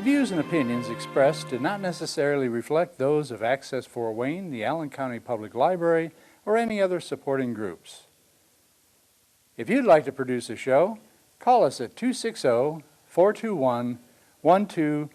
The views and opinions expressed do not necessarily reflect those of Access Fort Wayne, the Allen County Public Library, or any other supporting groups. If you'd like to produce a show, call us at 260-421-1250.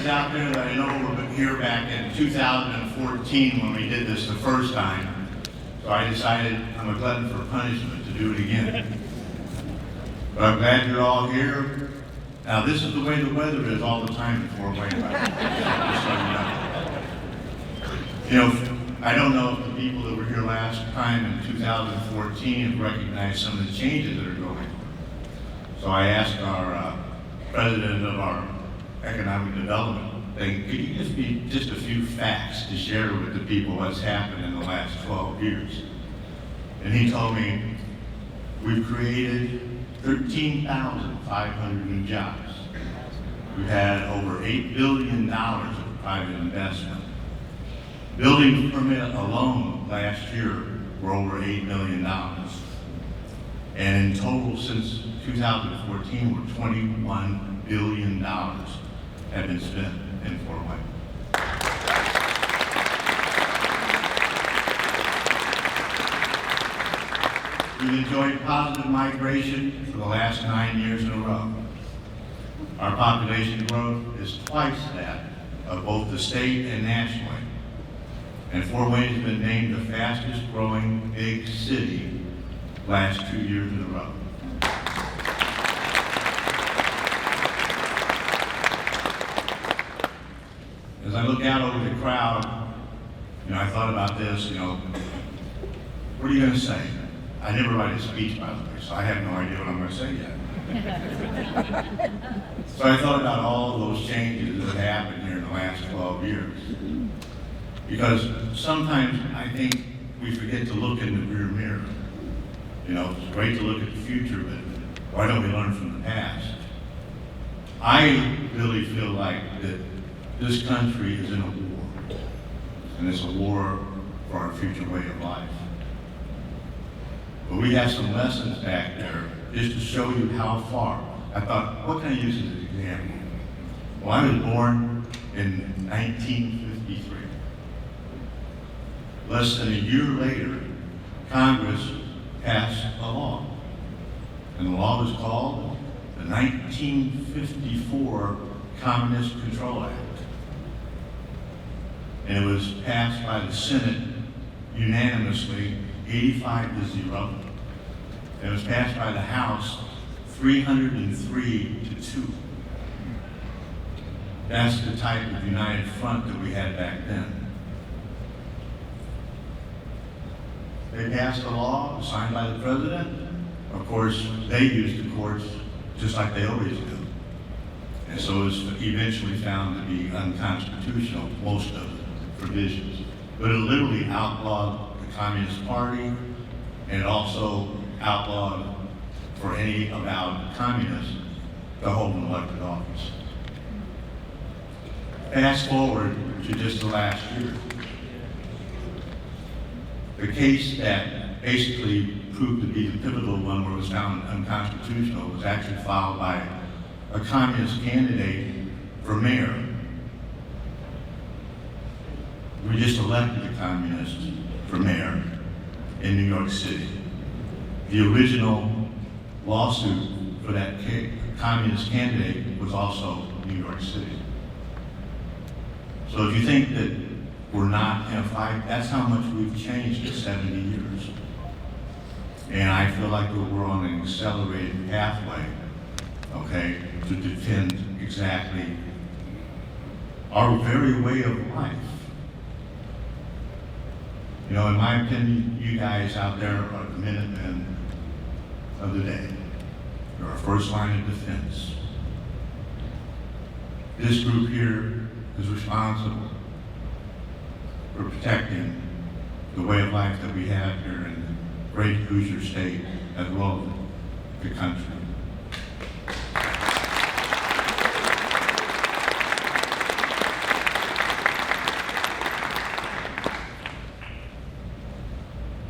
Out there that I know were here back in 2014 when we did this the first time. So I decided I'm a glutton for punishment to do it again. But I'm glad you're all here. Now this is the way the weather is all the time in Fort Wayne. You know, I don't know if the people that were here last time in 2014 have recognized some of the changes that are going on. So I asked our president of our economic development thing, could you just be just a few facts to share with the people what's happened in the last 12 years? And he told me we've created 13,500 new jobs. We've had over $8 billion of private investment. Building permit alone last year were over $8 million. And in total since 2014, we're $21 billion have been spent in Fort Wayne. We've enjoyed positive migration for the last 9 years in a row. Our population growth is twice that of both the state and nationally. And Fort Wayne has been named the fastest growing big city last 2 years in a row. As I look out over the crowd, I thought about this, what are you going to say? I never write a speech, by the way, so I have no idea what I'm going to say yet. So I thought about all those changes that have happened here in the last 12 years. Because sometimes I think we forget to look in the rear mirror. It's great to look at the future, but why don't we learn from the past? I really feel like that this country is in a war, and it's a war for our future way of life. But we have some lessons back there just to show you how far. I thought, what can I use as an example? Well, I was born in 1953. Less than a year later, Congress passed a law, and the law was called the 1954 Communist Control Act. And it was passed by the Senate unanimously, 85-0. And it was passed by the House, 303-2. That's the type of united front that we had back then. They passed a law signed by the president. Of course, they used the courts just like they always do. And so it was eventually found to be unconstitutional, most of the provisions. But it literally outlawed the Communist Party, and it also outlawed for any avowed communists to hold an elected office. Fast forward to just the last year. The case that basically proved to be the pivotal one where it was found unconstitutional was actually filed by a communist candidate for mayor. We just elected a communist for mayor in New York City. The original lawsuit for that communist candidate was also New York City. So if you think that we're not in a fight, that's how much we've changed in 70 years. And I feel like we're on an accelerated pathway okay, to defend exactly our very way of life. You know, in my opinion, you guys out there are the Minutemen of the day. You're our first line of defense. This group here is responsible for protecting the way of life that we have here in the great Hoosier state as well as the country.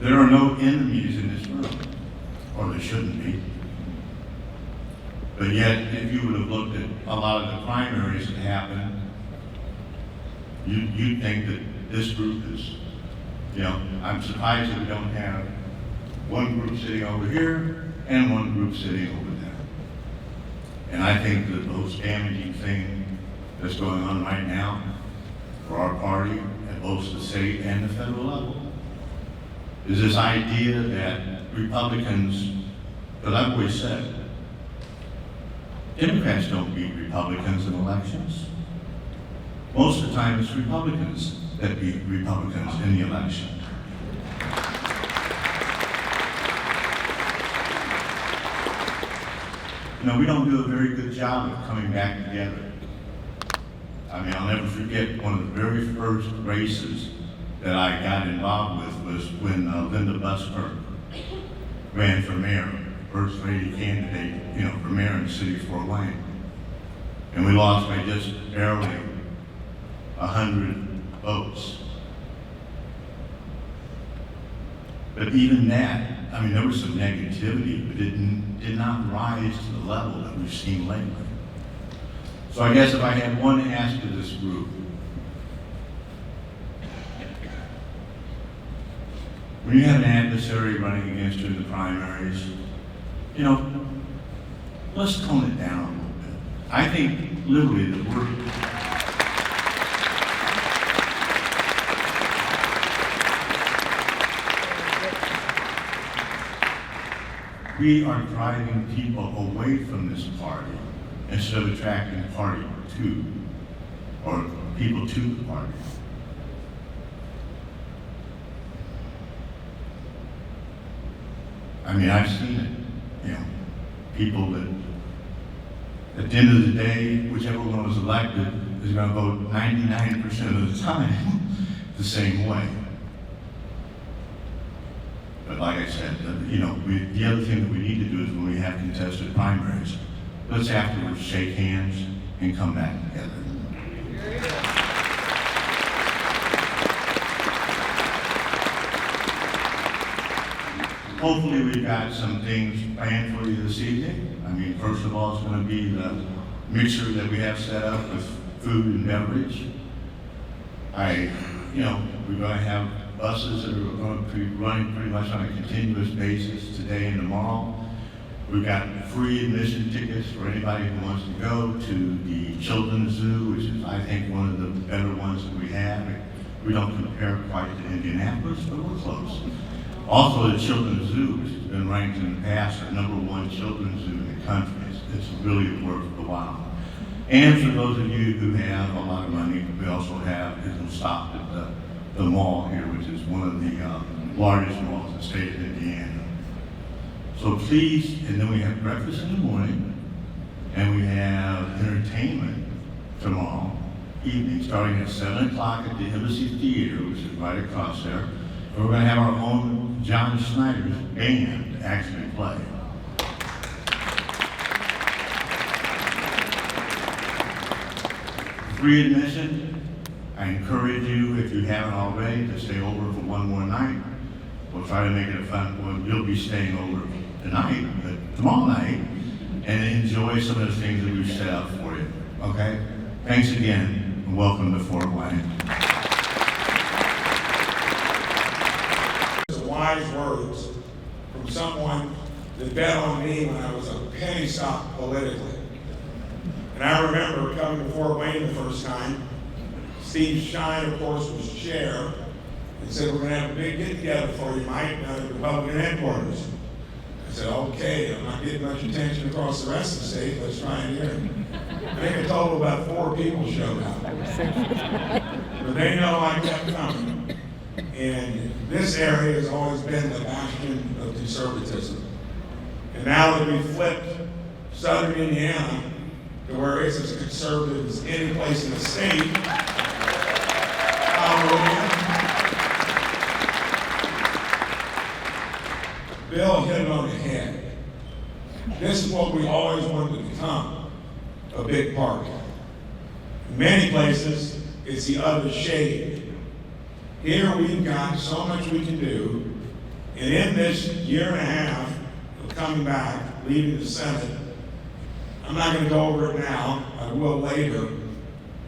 There are no enemies in this room, or there shouldn't be. But yet, if you would have looked at a lot of the primaries that happened, you'd think that this group is, you know, I'm surprised that we don't have one group sitting over here and one group sitting over there. And I think that the most damaging thing that's going on right now for our party at both the state and the federal level is this idea that Republicans, because I've always said, Democrats don't beat Republicans in elections. Most of the time it's Republicans that beat Republicans in the election. You know, we don't do a very good job of coming back together. I mean, I'll never forget one of the very first races that I got involved with was when Linda Busberg ran for mayor, first lady candidate, you know, for mayor in the city of Fort Wayne. And we lost by just barely 100 votes. But even that, I mean, there was some negativity, but it did not rise to the level that we've seen lately. So I guess if I had one ask to this group, when you have an adversary running against you in the primaries, you know, let's tone it down a little bit. I think literally that we are driving people away from this party instead of attracting party to, or people to the party. I mean, I've seen it, you know, people that, at the end of the day, whichever one was elected is going to vote 99% of the time the same way. But like I said, you know, the other thing that we need to do is when we have contested primaries, let's afterwards shake hands and come back together. Hopefully we've got some things planned for you this evening. I mean, first of all, it's going to be the mixer that we have set up with food and beverage. You know, we're going to have buses that are going to be running pretty much on a continuous basis today and tomorrow. We've got free admission tickets for anybody who wants to go to the Children's Zoo, which is, I think, one of the better ones that we have. We don't compare quite to Indianapolis, but we're close. Also, the Children's Zoo, which has been ranked in the past the #1 children's zoo in the country. It's really worth the while. And for those of you who have a lot of money, we also have it stopped at the mall here, which is one of the largest malls in the state of Indiana. So please, and then we have breakfast in the morning, and we have entertainment tomorrow evening, starting at 7 o'clock at the Embassy Theater, which is right across there. And we're going to have our own John Schneider's band actually play. Free admission. I encourage you, if you haven't already, to stay over for one more night. We'll try to make it a fun one. You'll be staying over tonight, but tomorrow night, and enjoy some of the things that we've set up for you. Okay? Thanks again, and welcome to Fort Wayne. Wise words from someone that bet on me when I was a penny stock politically. And I remember coming to Fort Wayne the first time. Steve Shine, of course, was chair, and said, we're going to have a big get-together for you, Mike, down at Republican headquarters. I said, okay, I'm not getting much attention across the rest of the state, let's try it here. I think a total of about 4 people showed up. But they know I kept coming. And this area has always been the bastion of conservatism. And now that we've flipped southern Indiana to where it's as conservative as any place in the state, Bill hit it on the head. This is what we always wanted to become, a big park. In many places, it's the other shade. Here we've got so much we can do, and in this year and a half of coming back, leaving the Senate, I'm not going to go over it now, I will later.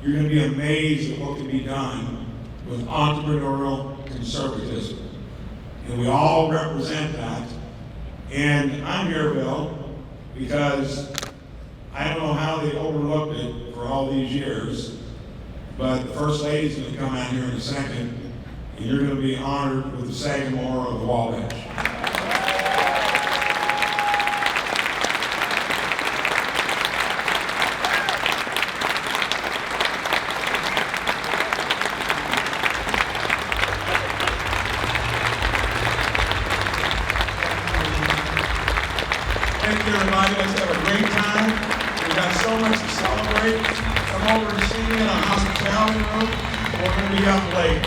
You're going to be amazed at what can be done with entrepreneurial conservatism. And we all represent that. And I'm here, Bill, because I don't know how they overlooked it for all these years, but the First Lady's going to come out here in a second, and you're going to be honored with the Sagamore of the Wabash. Thank you, everybody. Let's have a great time. We've got so much to celebrate. Come over and see me in our hospitality room. We're going to be up late.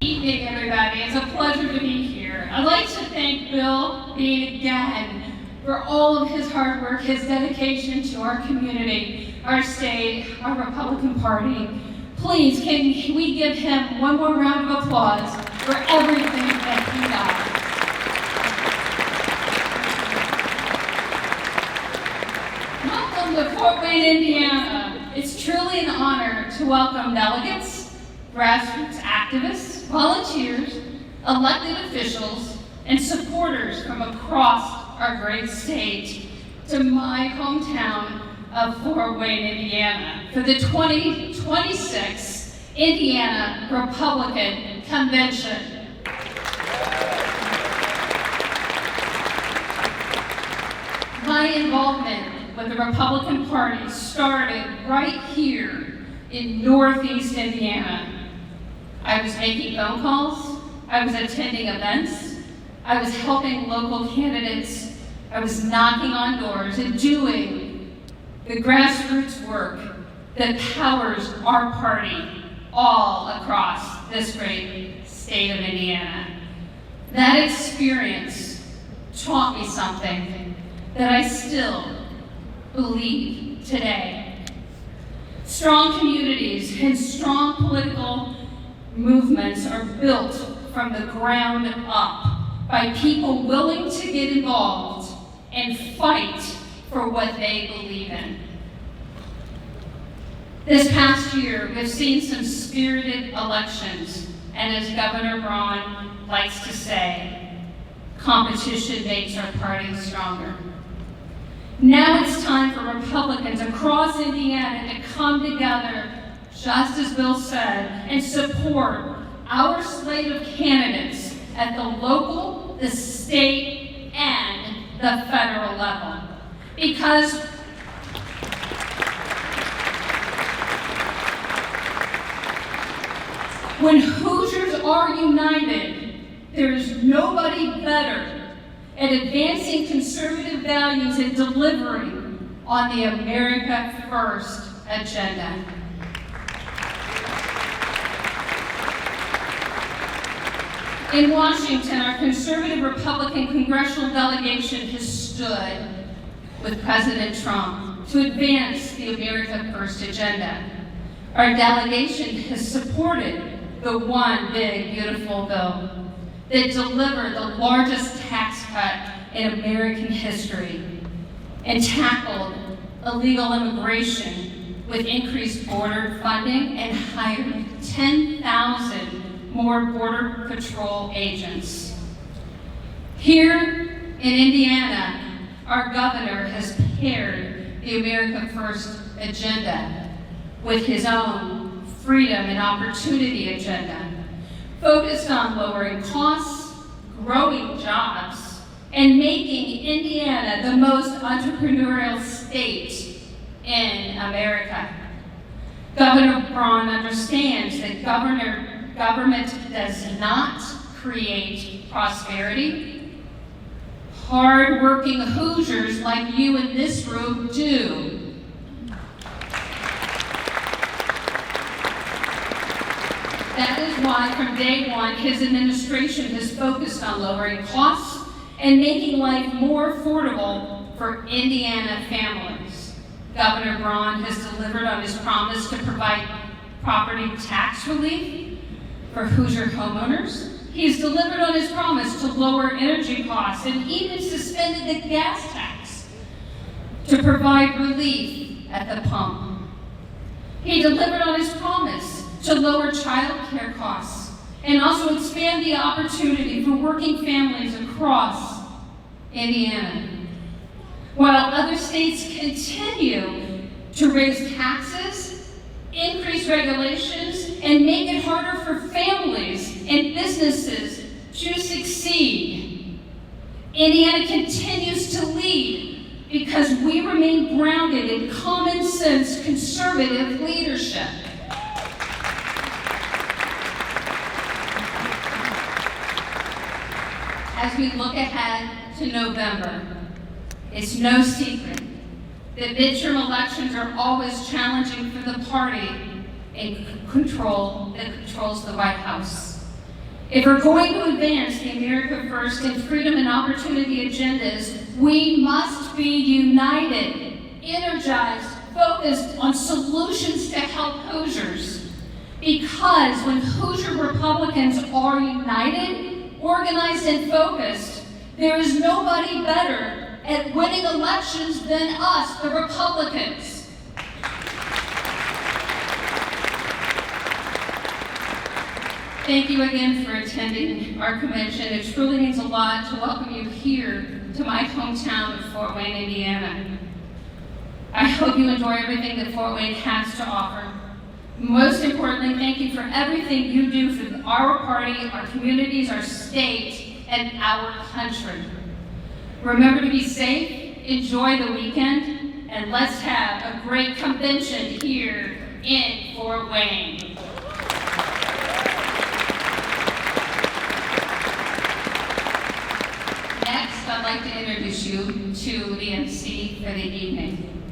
Good evening, everybody. It's a pleasure to be here. I'd like to thank Bill Dean again for all of his hard work, his dedication to our community, our state, our Republican Party. Please, can we give him one more round of applause for everything that he does? Welcome to Fort Wayne, Indiana. It's truly an honor to welcome delegates, grassroots activists, volunteers, elected officials, and supporters from across our great state to my hometown of Fort Wayne, Indiana, for the 2026 Indiana Republican Convention. My involvement with the Republican Party started right here in Northeast Indiana. I was making phone calls, I was attending events, I was helping local candidates, I was knocking on doors and doing the grassroots work that powers our party all across this great state of Indiana. That experience taught me something that I still believe today. Strong communities and strong political movements are built from the ground up by people willing to get involved and fight for what they believe in. This past year, we've seen some spirited elections, and as Governor Braun likes to say, competition makes our party stronger. Now it's time for Republicans across Indiana to come together, just as Bill said, and support our slate of candidates at the local, the state, and the federal level. Because when Hoosiers are united, there is nobody better at advancing conservative values and delivering on the America First agenda. In Washington, our conservative Republican congressional delegation has stood with President Trump to advance the America First agenda. Our delegation has supported the One Big Beautiful Bill that delivered the largest tax cut in American history and tackled illegal immigration with increased border funding and hired 10,000 more Border Patrol agents. Here in Indiana, our governor has paired the America First agenda with his own freedom and opportunity agenda, focused on lowering costs, growing jobs, and making Indiana the most entrepreneurial state in America. Governor Braun understands that government does not create prosperity. Hard-working Hoosiers like you in this room do. That is why, from day one, his administration has focused on lowering costs and making life more affordable for Indiana families. Governor Braun has delivered on his promise to provide property tax relief for Hoosier homeowners. He's delivered on his promise to lower energy costs and even suspended the gas tax to provide relief at the pump. He delivered on his promise to lower child care costs and also expand the opportunity for working families across Indiana. While other states continue to raise taxes, increase regulations, and make it harder for families and businesses to succeed, Indiana continues to lead because we remain grounded in common sense conservative leadership. As we look ahead to November, it's no secret that midterm elections are always challenging for the party that controls the White House. If we're going to advance the America First and freedom and opportunity agendas, we must be united, energized, focused on solutions to help Hoosiers. Because when Hoosier Republicans are united, organized, and focused, there is nobody better at winning elections than us, the Republicans. Thank you again for attending our convention. It truly means a lot to welcome you here to my hometown of Fort Wayne, Indiana. I hope you enjoy everything that Fort Wayne has to offer. Most importantly, thank you for everything you do for our party, our communities, our state, and our country. Remember to be safe, enjoy the weekend, and let's have a great convention here in Fort Wayne. Next, I'd like to introduce you to the MC for the evening,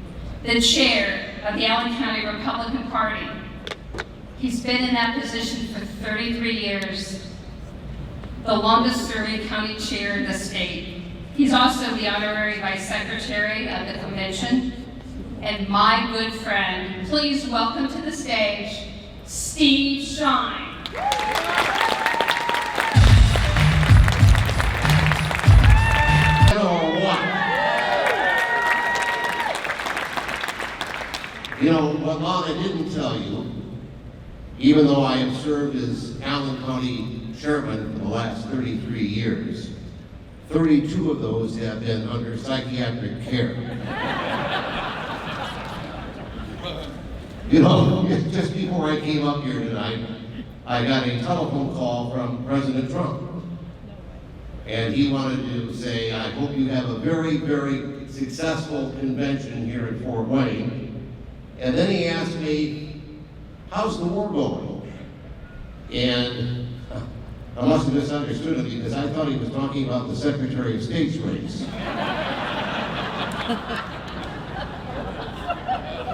the chair of the Allen County Republican Party. He's been in that position for 33 years, the longest serving county chair in the state. He's also the honorary vice secretary of the convention, and my good friend. Please welcome to the stage, Steve Shine. Or what? You know, what Lana didn't tell you, even though I have served as Allen County Chairman for the last 33 years, 32 of those have been under psychiatric care. You know, just before I came up here tonight, I got a telephone call from President Trump. And he wanted to say, I hope you have a very, very successful convention here in Fort Wayne. And then he asked me, how's the war going? And I must have misunderstood him because I thought he was talking about the Secretary of State's race.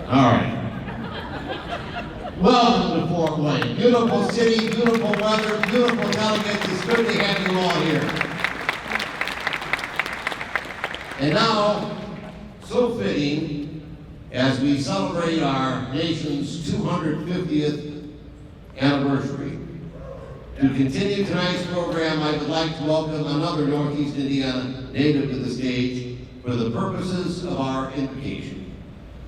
All right. Welcome to Fort Wayne. Beautiful city, beautiful weather, beautiful delegates. It's good to have you all here. And now, so fitting, as we celebrate our nation's 250th anniversary, to continue tonight's program, I would like to welcome another Northeast Indiana native to the stage for the purposes of our invocation.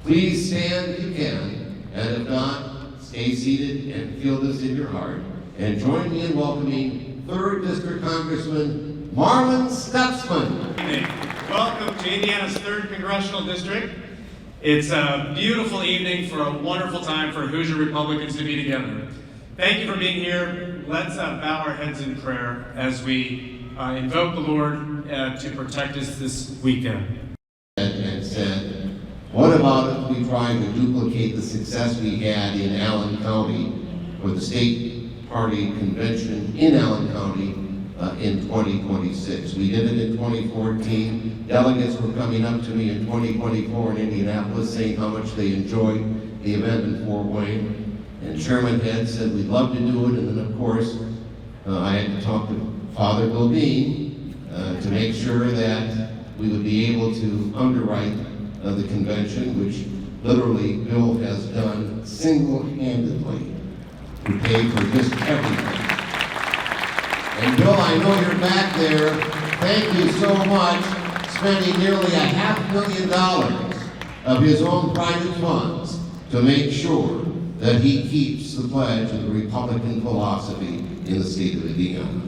Please stand if you can, and if not, stay seated and feel this in your heart, and join me in welcoming 3rd District Congressman Marlon Stutzman. Welcome to Indiana's 3rd Congressional District. It's a beautiful evening for a wonderful time for Hoosier Republicans to be together. Thank you for being here. Let's bow our heads in prayer as we invoke the Lord to protect us this weekend. And said, what about if we try to duplicate the success we had in Allen County for the state party convention in Allen County in 2026? We did it in 2014. Delegates were coming up to me in 2024 in Indianapolis saying how much they enjoyed the event in Fort Wayne. And Chairman Head said we'd love to do it, and then of course I had to talk to Father Bill Bean to make sure that we would be able to underwrite the convention, which literally Bill has done single-handedly to pay for just everything. And Bill, I know you're back there. Thank you so much, spending nearly $500,000 of his own private funds to make sure that he keeps the pledge of the Republican philosophy in the state of Indiana.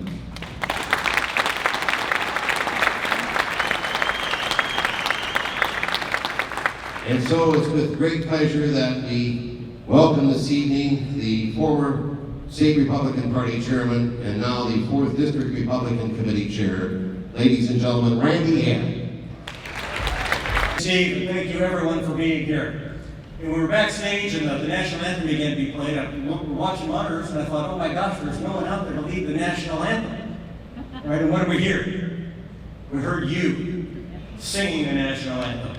And so it's with great pleasure that we welcome this evening the former State Republican Party Chairman and now the 4th District Republican Committee Chair, ladies and gentlemen, Randy Hand. Steve, thank you everyone for being here. And we were backstage and the national anthem began to be played. We were watching monitors and I thought, oh my gosh, there's no one out there to lead the national anthem. All right, and what did we hear? We heard you singing the national anthem.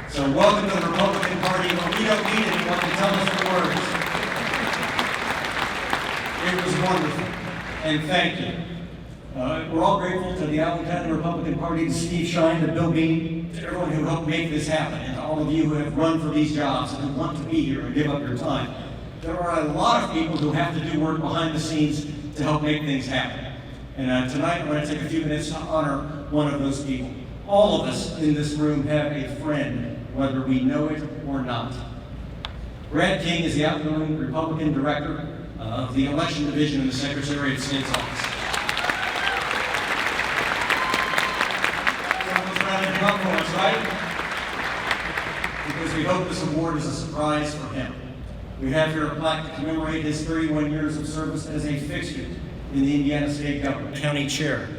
So welcome to the Republican Party, but we don't need anyone to tell us the words. It was wonderful, and thank you. We're all grateful to the Allen County Republican Party, to Steve Shine, to Bill Bean, to everyone who helped make this happen, and to all of you who have run for these jobs and who want to be here and give up your time. There are a lot of people who have to do work behind the scenes to help make things happen. And tonight I'm going to take a few minutes to honor one of those people. All of us in this room have a friend, whether we know it or not. Brad King is the outgoing Republican Director of the Election Division in the Secretary of State's office. Someone's round of applause for us, right? Because we hope this award is a surprise for him. We have here a plaque to commemorate his 31 years of service as a fixture in the Indiana State Government. County Chair,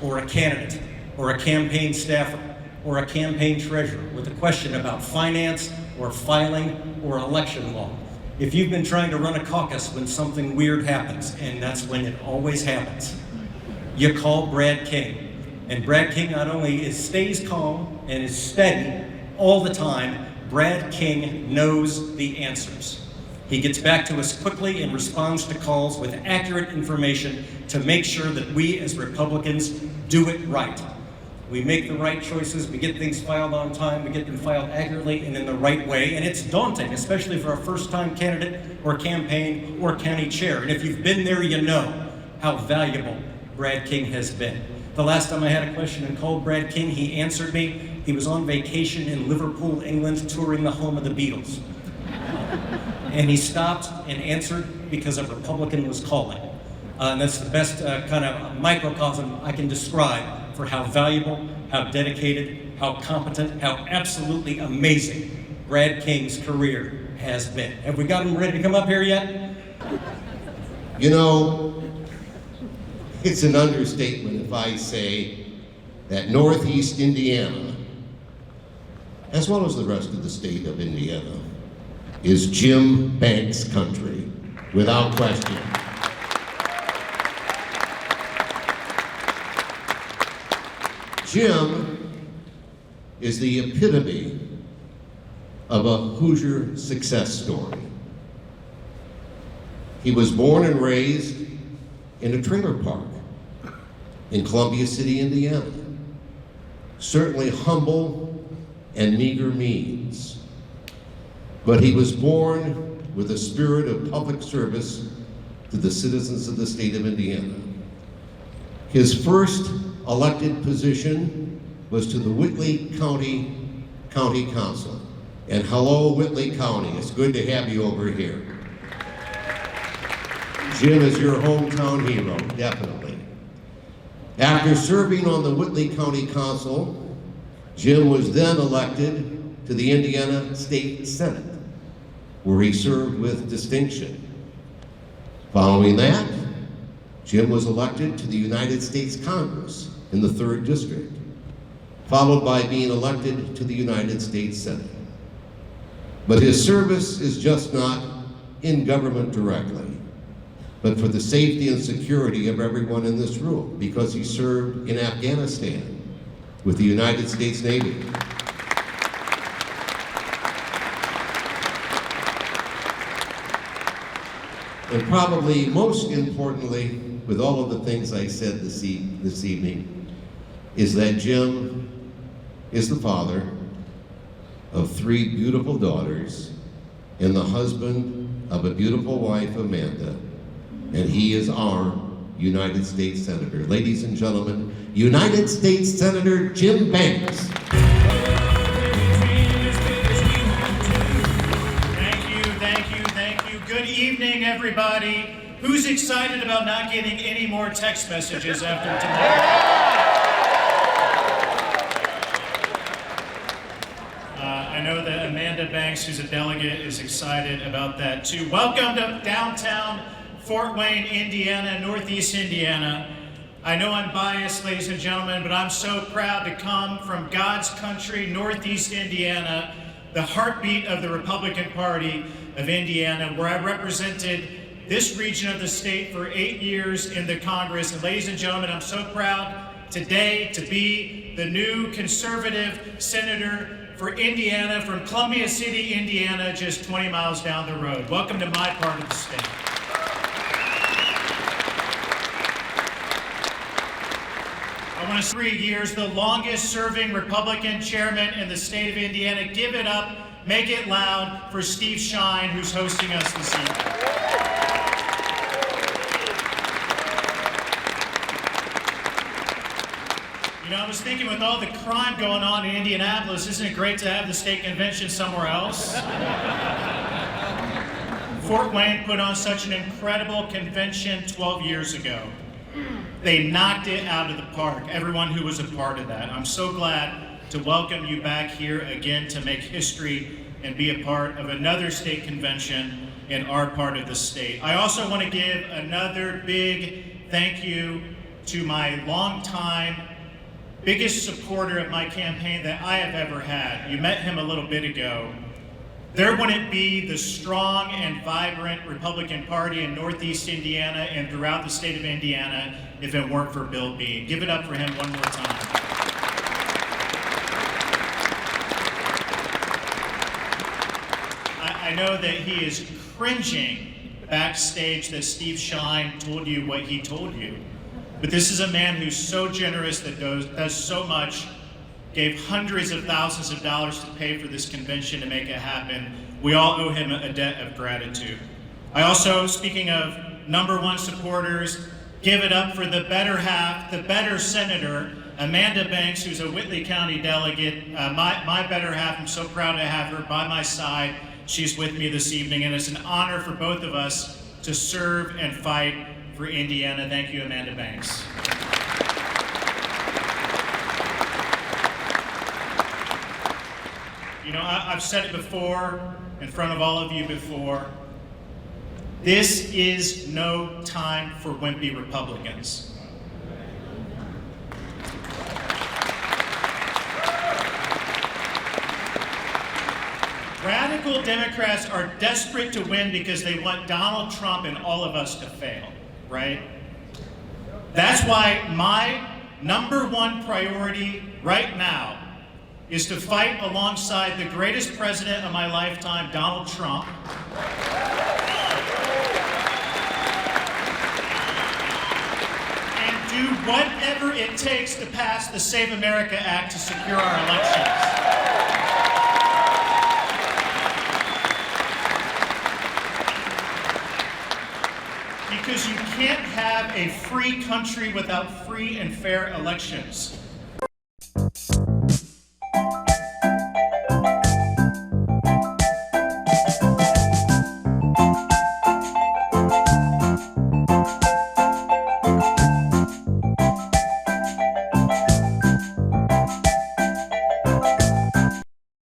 or a candidate, or a campaign staffer, or a campaign treasurer with a question about finance or filing or election law. If you've been trying to run a caucus when something weird happens, and that's when it always happens, you call Brad King. And Brad King not only stays calm and is steady all the time, Brad King knows the answers. He gets back to us quickly and responds to calls with accurate information to make sure that we as Republicans do it right. We make the right choices, we get things filed on time, we get them filed accurately and in the right way, and it's daunting, especially for a first-time candidate or campaign or county chair. And if you've been there, you know how valuable Brad King has been. The last time I had a question and called Brad King, he answered me. He was on vacation in Liverpool, England, touring the home of the Beatles. And he stopped and answered because a Republican was calling. And that's the best kind of microcosm I can describe for how valuable, how dedicated, how competent, how absolutely amazing Brad King's career has been. Have we got him ready to come up here yet? You know, it's an understatement if I say that Northeast Indiana, as well as the rest of the state of Indiana, is Jim Banks country, without question. Jim is the epitome of a Hoosier success story. He was born and raised in a trailer park in Columbia City, Indiana. Certainly humble and meager means, but he was born with a spirit of public service to the citizens of the state of Indiana. His first elected position was to the Whitley County Council. And hello, Whitley County, it's good to have you over here. Jim is your hometown hero, definitely. After serving on the Whitley County Council, Jim was then elected to the Indiana State Senate, where he served with distinction. Following that, Jim was elected to the United States Congress in the 3rd District, followed by being elected to the United States Senate. But his service is just not in government directly, but for the safety and security of everyone in this room, because he served in Afghanistan with the United States Navy. And probably most importantly, with all of the things I said this evening, is that Jim is the father of 3 beautiful daughters and the husband of a beautiful wife, Amanda, and he is our United States Senator. Ladies and gentlemen, United States Senator Jim Banks. Thank you. Good evening, everybody. Who's excited about not getting any more text messages after tonight? I know that Amanda Banks, who's a delegate, is excited about that too. Welcome to downtown Fort Wayne, Indiana, Northeast Indiana. I know I'm biased, ladies and gentlemen, but I'm so proud to come from God's country, Northeast Indiana, the heartbeat of the Republican Party of Indiana, where I represented this region of the state for 8 years in the Congress. And ladies and gentlemen, I'm so proud today to be the new conservative senator for Indiana from Columbia City, Indiana, just 20 miles down the road. Welcome to my part of the state. I want to 3 years, the longest serving Republican chairman in the state of Indiana. Give it up, make it loud for Steve Shine, who's hosting us this evening. You know, I was thinking with all the crime going on in Indianapolis, isn't it great to have the state convention somewhere else? Fort Wayne put on such an incredible convention 12 years ago. They knocked it out of the park, everyone who was a part of that. I'm so glad to welcome you back here again to make history and be a part of another state convention in our part of the state. I also want to give another big thank you to my longtime biggest supporter of my campaign that I have ever had. You met him a little bit ago. There wouldn't be the strong and vibrant Republican Party in Northeast Indiana and throughout the state of Indiana if it weren't for Bill Bean. Give it up for him one more time. I know that he is cringing backstage that Steve Shine told you what he told you. But this is a man who's so generous, that does so much, gave hundreds of thousands of dollars to pay for this convention to make it happen. We all owe him a debt of gratitude. I also, speaking of #1 supporters, give it up for the better half, the better senator, Amanda Banks, who's a Whitley County delegate. My better half, I'm so proud to have her by my side. She's with me this evening, and it's an honor for both of us to serve and fight for Indiana. Thank you, Amanda Banks. You know, I've said it before, in front of all of you before, this is no time for wimpy Republicans. Radical Democrats are desperate to win because they want Donald Trump and all of us to fail, right? That's why my #1 priority right now is to fight alongside the greatest president of my lifetime, Donald Trump, and do whatever it takes to pass the Save America Act to secure our elections. Because you can't have a free country without free and fair elections.